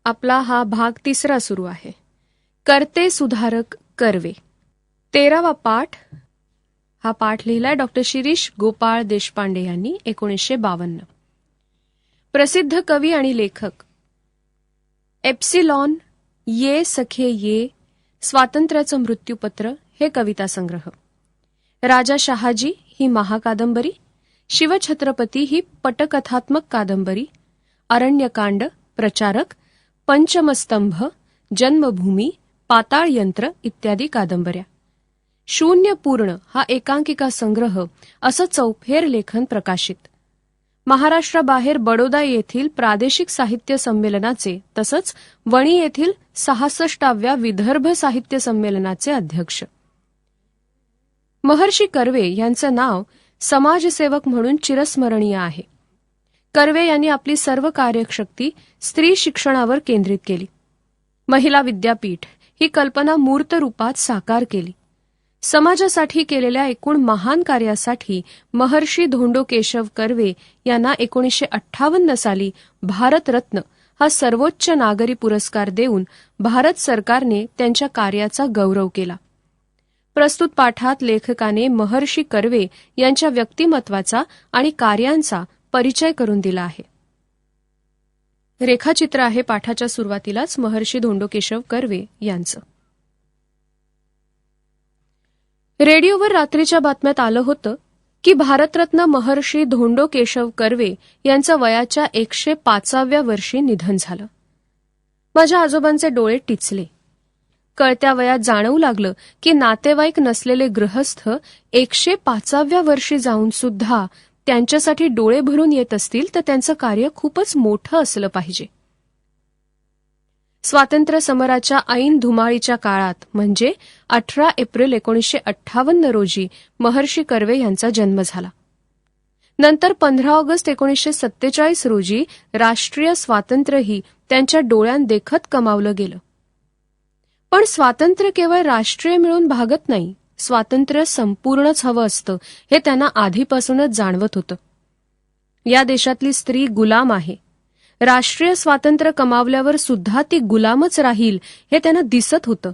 आपला हा भाग 3 सुरू आहे. करते सुधारक कर्वे. 13वा पाठ. हा पाठ लिहिलाय डॉक्टर शिरीष गोपाळ देशपांडे यांनी 1952. प्रसिद्ध कवी आणि लेखक. एप्सिलॉन, ये सखे ये, स्वातंत्र्याचं मृत्यूपत्र हे कविता संग्रह. राजा शहाजी ही महाकादंबरी, शिवछत्रपती ही पटकथात्मक कादंबरी, अरण्यकांड, प्रचारक, पंचमस्तंभ, जन्मभूमी, पाताळयंत्र इत्यादी कादंबऱ्या. शून्य पूर्ण हा एकांकिका संग्रह असं चौफेर लेखन प्रकाशित. महाराष्ट्राबाहेर बडोदा येथील प्रादेशिक साहित्य संमेलनाचे तसंच वणी येथील 66व्या विदर्भ साहित्य संमेलनाचे अध्यक्ष. महर्षी कर्वे यांचं नाव समाजसेवक म्हणून चिरस्मरणीय आहे. कर्वे यांनी आपली सर्व कार्यशक्ती स्त्री शिक्षणावर केंद्रित केली. महिला विद्यापीठ ही कल्पना मूर्त रूपात साकार केली. समाजासाठी केलेल्या एकूण महान कार्यासाठी महर्षी धोंडो केशव कर्वे यांना 1958 साली भारतरत्न हा सर्वोच्च नागरी पुरस्कार देऊन भारत सरकारने त्यांच्या कार्याचा गौरव केला. प्रस्तुत पाठात लेखकाने महर्षी कर्वे यांच्या व्यक्तिमत्वाचा आणि कार्यांचा परिचय करून दिला आहे. रेखाचित्र आहे पाठाच्या सुरुवातीलाच महर्षी धोंडो केशव कर्वे यांचं. रेडिओवर रात्रीच्या बातम्यात आलं होतं की भारतरत्न महर्षी धोंडो केशव कर्वे यांचं वयाच्या 105व्या वर्षी निधन झालं. माझ्या आजोबांचे डोळे टिचले. कळत्या वयात जाणवू लागलं की नातेवाईक नसलेले गृहस्थ 105व्या वर्षी जाऊन सुद्धा त्यांच्यासाठी डोळे भरून येत असतील तर त्यांचं कार्य खूपच मोठं असलं पाहिजे. स्वातंत्र्य समराच्या ऐन धुमाळीच्या काळात म्हणजे 18 एप्रिल 1958 रोजी महर्षी कर्वे यांचा जन्म झाला. नंतर 15 ऑगस्ट 1947 रोजी राष्ट्रीय स्वातंत्र्यही त्यांच्या डोळ्यांदेखत कमावलं गेलं. पण स्वातंत्र्य केवळ राष्ट्रीय मिळून भागत नाही, स्वातंत्र्य संपूर्णच हवं असतं हे त्यांना आधीपासूनच जाणवत होतं. या देशातली स्त्री गुलाम आहे. राष्ट्रीय स्वातंत्र्य कमावल्यावर सुद्धा ती गुलामच राहील हे त्यांना दिसत होतं.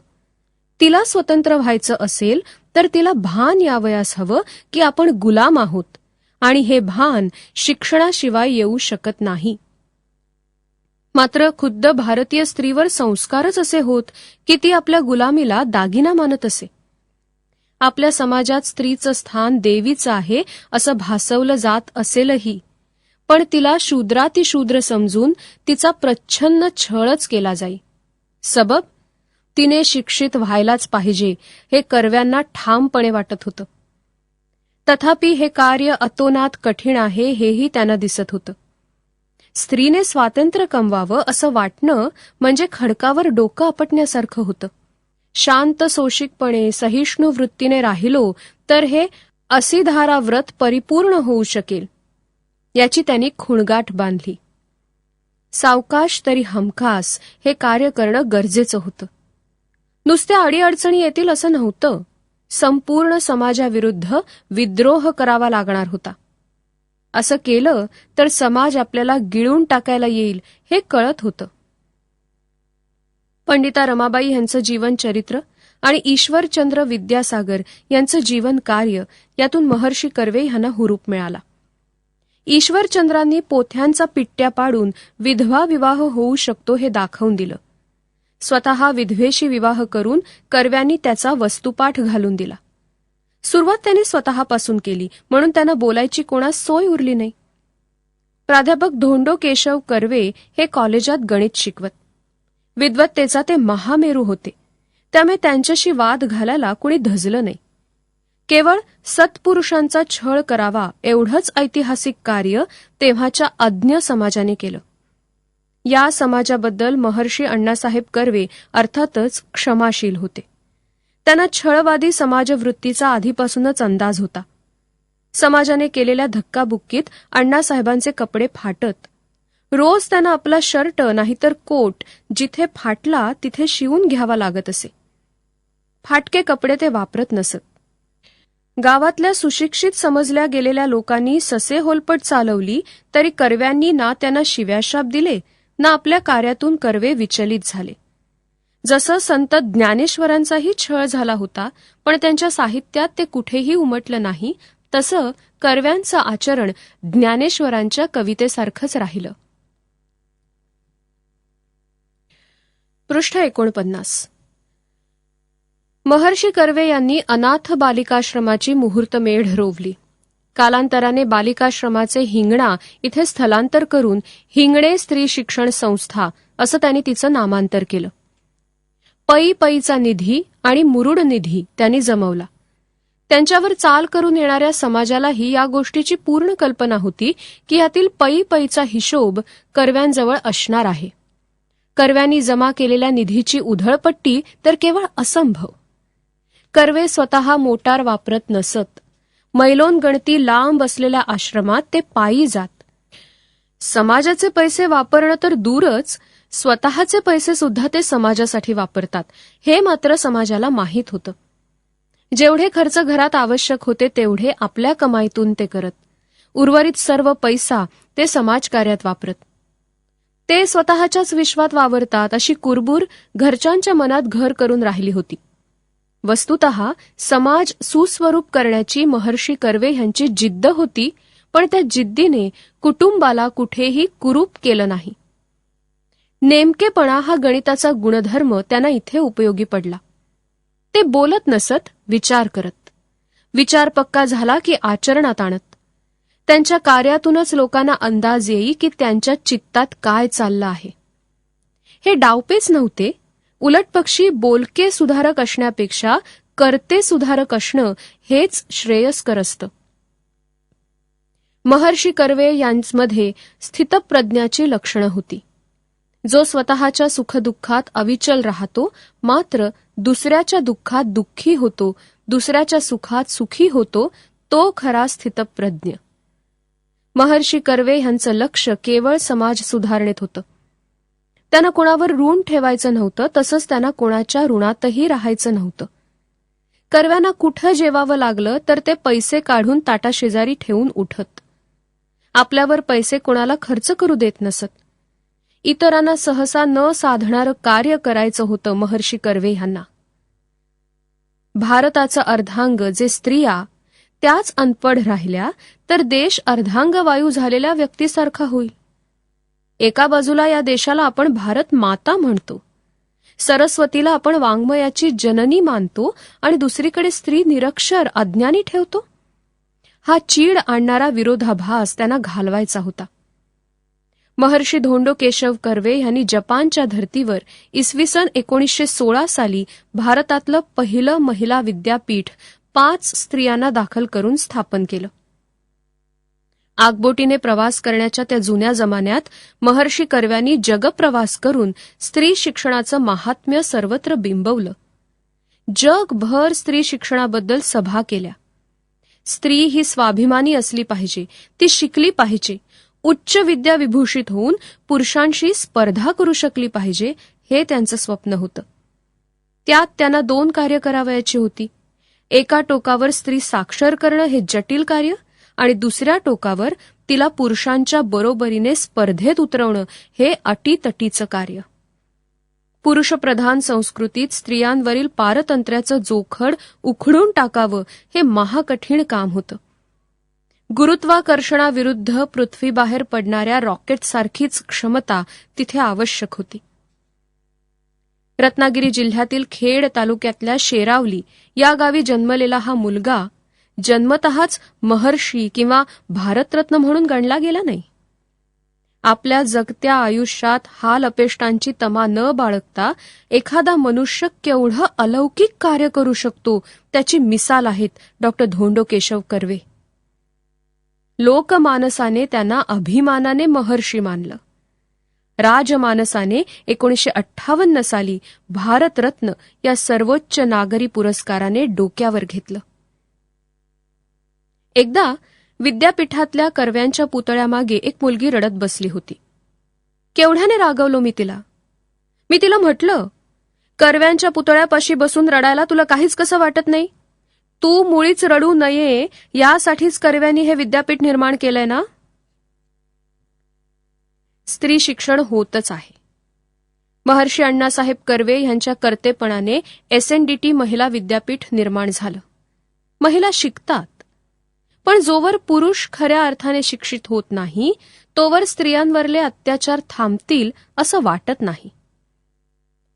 तिला स्वतंत्र व्हायचं असेल तर तिला भान यावयास हवं की आपण गुलाम आहोत आणि हे भान शिक्षणाशिवाय येऊ शकत नाही. मात्र खुद्द भारतीय स्त्रीवर संस्कारच असे होत की ती आपल्या गुलामीला दागिना मानत असे. आपल्या समाजात स्त्रीचं स्थान देवीचं आहे असं भासवलं जात असेलही, पण तिला शूद्रातिशूद्र समजून तिचा प्रच्छन्न छळच केला जाई. सबब तिने शिक्षित व्हायलाच पाहिजे हे कर्व्यांना ठामपणे वाटत होतं. तथापि हे कार्य अतोनात कठीण आहे हेही त्यांना दिसत होतं. स्त्रीने स्वातंत्र्य कमवावं असं वाटणं म्हणजे खडकावर डोकं आपटण्यासारखं होतं. शांत सोशिकपणे सहिष्णू वृत्तीने राहिलो तर हे असिधारा व्रत परिपूर्ण होऊ शकेल याची त्यांनी खुणगाठ बांधली. सावकाश तरी हमखास हे कार्य करणं गरजेचं होतं. नुसत्या अडीअडचणी येतील असं नव्हतं. संपूर्ण समाजाविरुद्ध विद्रोह करावा लागणार होता. असं केलं तर समाज आपल्याला गिळून टाकायला येईल हे कळत होतं. पंडिता रमाबाई यांचं जीवनचरित्र आणि ईश्वरचंद्र विद्यासागर यांचं जीवन कार्य यातून महर्षी कर्वे यांना हुरूप मिळाला. ईश्वरचंद्रांनी पोथ्यांचा पिट्ट्या पाडून विधवा विवाह होऊ शकतो हे दाखवून दिलं. स्वतः विधवेशी विवाह करून कर्व्यांनी त्याचा वस्तुपाठ घालून दिला. सुरुवात त्यांनी स्वतःपासून केली म्हणून त्यांना बोलायची कोणास सोय उरली नाही. प्राध्यापक धोंडो केशव कर्वे हे कॉलेजात गणित शिकवत. विद्वत्तेचा ते महामेरू होते, त्यामुळे त्यांच्याशी वाद घालायला कुणी धजलं नाही. केवळ सत्पुरुषांचा छळ करावा एवढंच ऐतिहासिक कार्य तेव्हाच्या अज्ञ समाजाने केलं. या समाजाबद्दल महर्षी अण्णासाहेब कर्वे अर्थातच क्षमाशील होते. त्यांना छळवादी समाजवृत्तीचा आधीपासूनच अंदाज होता. समाजाने केलेल्या धक्काबुक्कीत अण्णासाहेबांचे कपडे फाटत. रोज त्यांना आपला शर्ट नाहीतर कोट जिथे फाटला तिथे शिवून घ्यावा लागत असे. फाटके कपडे ते वापरत नसत. गावातल्या सुशिक्षित समजल्या गेलेल्या लोकांनी ससे होलपट चालवली तरी कर्व्यांनी ना त्यांना शिव्याशाप दिले ना आपल्या कार्यातून कर्वे विचलित झाले. जसं संत ज्ञानेश्वरांचाही छळ झाला होता, पण त्यांच्या साहित्यात ते कुठेही उमटलं नाही, तसं कर्व्यांचं आचरण ज्ञानेश्वरांच्या कवितेसारखंच राहिलं. पृष्ठ 49. महर्षी कर्वे यांनी अनाथ बालिकाश्रमाची मुहूर्तमेढ रोवली. कालांतराने बालिकाश्रमाचे हिंगणा इथे स्थलांतर करून हिंगणे स्त्री शिक्षण संस्था असं त्यांनी तिचं नामांतर केलं. पईचा निधी आणि मुरुड निधी त्यांनी जमवला. त्यांच्यावर चाल करून येणाऱ्या समाजालाही या गोष्टीची पूर्ण कल्पना होती की यातील पईचा हिशोब कर्व्यांजवळ असणार आहे. कर्व्यांनी जमा केलेल्या निधीची उधळपट्टी तर केवळ असंभव. कर्वे स्वतः मोटार वापरत नसत. मैलोन गणती लांब असलेल्या आश्रमात ते पायी जात. समाजाचे पैसे वापरणं तर दूरच, स्वतःचे पैसे सुद्धा ते समाजासाठी वापरतात हे मात्र समाजाला माहीत होतं. जेवढे खर्च घरात आवश्यक होते तेवढे आपल्या कमाईतून ते करत. उर्वरित सर्व पैसा ते समाजकार्यात वापरत. ते स्वतःच्याच विश्वात वावरतात अशी कुरबूर घरच्यांच्या मनात घर करून राहिली होती. वस्तुतः समाज सुस्वरूप करण्याची महर्षी कर्वे यांची जिद्द होती, पण त्या जिद्दीने कुटुंबाला कुठेही कुरूप केलं नाही. नेमकेपणा हा गणिताचा गुणधर्म त्यांना इथे उपयोगी पडला. ते बोलत नसत, विचार करत. विचार पक्का झाला की आचरणात आणत. त्यांच्या कार्यातूनच लोकांना अंदाज येई की त्यांच्या चित्तात काय चाललं आहे. हे डावपेच नव्हते, उलटपक्षी बोलके सुधारक असण्यापेक्षा कर्ते सुधारक असणं हेच श्रेयस्कर असतं. महर्षी कर्वे यांमध्ये स्थितप्रज्ञाची लक्षणं होती. जो स्वतःच्या सुखदुःखात अविचल राहतो, मात्र दुसऱ्याच्या दुःखात दुःखी होतो, दुसऱ्याच्या सुखात सुखी होतो, तो खरा स्थितप्रज्ञ. महर्षी कर्वे यांचं लक्ष केवळ समाज सुधारणेत होतं. त्यांना कोणावर ऋण ठेवायचं नव्हतं, तसंच त्यांना कोणाच्या ऋणातही राहायचं नव्हतं. कर्व्यांना कुठं जेवावं लागलं तर ते पैसे काढून ताटाशेजारी ठेवून उठत. आपल्यावर पैसे कोणाला खर्च करू देत नसत. इतरांना सहसा न साधणारं कार्य करायचं होतं महर्षी कर्वे यांना. भारताचं अर्धांग जे स्त्रिया त्याच अनपढ राहिल्या तर देश अर्धांगवायू झालेल्या व्यक्तीसारखा होईल. एका बाजूला या देशाला आपण भारत माता म्हणतो, सरस्वतीला आपण वाङ्मयाची जननी मानतो, आणि दुसरीकडे स्त्री निरक्षर अज्ञानी ठेवतो. हा चीड आणणारा विरोधाभास त्यांना घालवायचा होता. महर्षी धोंडो केशव कर्वे यांनी जपानच्या धर्तीवर इसवी सन 1916 साली भारतातलं पहिलं महिला विद्यापीठ 5 स्त्रियांना दाखल करून स्थापन केलं. आगबोटीने प्रवास करण्याच्या त्या जुन्या जमान्यात महर्षी कर्व्यांनी जगप्रवास करून स्त्री शिक्षणाचं महात्म्य सर्वत्र बिंबवलं. जगभर स्त्री शिक्षणाबद्दल सभा केल्या. स्त्री ही स्वाभिमानी असली पाहिजे, ती शिकली पाहिजे, उच्च विद्या विभूषित होऊन पुरुषांशी स्पर्धा करू शकली पाहिजे, हे त्यांचं स्वप्न होतं. त्यात त्यांना 2 कार्य करावयाची होती. एका टोकावर स्त्री साक्षर करणं हे जटिल कार्य, आणि दुसऱ्या टोकावर तिला पुरुषांच्या बरोबरीने स्पर्धेत उतरवणं हे अटीतटीचं कार्य. पुरुषप्रधान संस्कृतीत स्त्रियांवरील पारतंत्र्याचं जोखड उखडून टाकावं हे महाकठीण काम होतं. गुरुत्वाकर्षणाविरुद्ध पृथ्वीबाहेर पडणाऱ्या रॉकेटसारखीच क्षमता तिथे आवश्यक होती. रत्नागिरी जिल्ह्यातील खेड तालुक्यातल्या शेरावली या गावी जन्मलेला हा मुलगा जन्मतःच महर्षी किंवा भारतरत्न म्हणून गणला गेला नाही. आपल्या जगत्या आयुष्यात हाल अपेष्टांची तमा न बाळगता एखादा मनुष्य केवढं अलौकिक कार्य करू शकतो त्याची मिसाल आहेत डॉक्टर धोंडो केशव कर्वे. लोकमानसाने त्यांना अभिमानाने महर्षी मानलं. राजमानसाने 1958 साली भारतरत्न या सर्वोच्च नागरी पुरस्काराने डोक्यावर घेतलं. एकदा विद्यापीठातल्या कर्व्यांच्या पुतळ्यामागे एक मुलगी रडत बसली होती. केवढ्याने रागवलो मी तिला. मी तिला म्हटलं, कर्व्यांच्या पुतळ्यापाशी बसून रडायला तुला काहीच कसं वाटत नाही? तू मुळीच रडू नये यासाठीच कर्व्यांनी हे विद्यापीठ निर्माण केलंय ना? स्त्री शिक्षण होतच आहे. महर्षी अण्णासाहेब कर्वे यांच्या कर्तेपणाने SNDT महिला विद्यापीठ निर्माण झालं. महिला शिकतात, पण जोवर पुरुष खऱ्या अर्थाने शिक्षित होत नाही तोवर स्त्रियांवरले अत्याचार थांबतील असं वाटत नाही.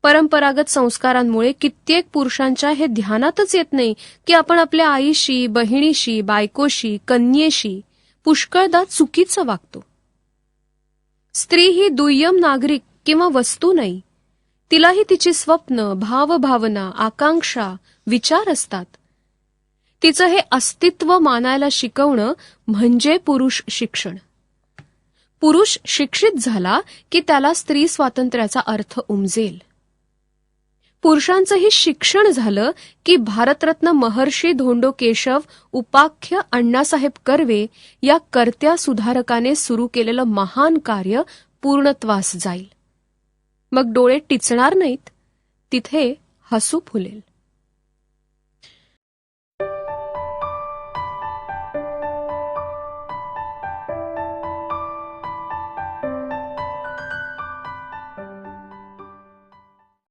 परंपरागत संस्कारांमुळे कित्येक पुरुषांच्या हे ध्यानातच येत नाही की आपण आपल्या आईशी, बहिणीशी, बायकोशी, कन्येशी पुष्कळदा चुकीचं वागतो. स्त्री ही दुय्यम नागरिक किंवा वस्तू नाही. तिलाही तिची स्वप्न, भावभावना, आकांक्षा, विचार असतात. तिचं हे अस्तित्व मानायला शिकवणं म्हणजे पुरुष शिक्षण. पुरुष शिक्षित झाला की त्याला स्त्री स्वातंत्र्याचा अर्थ उमजेल. पुरुषांचंही शिक्षण झालं की भारतरत्न महर्षी धोंडो केशव उपाख्य अण्णासाहेब कर्वे या कर्त्या सुधारकाने सुरू केलेलं महान कार्य पूर्णत्वास जाईल. मग डोळे टिचणार नाहीत, तिथे हसू फुलेल.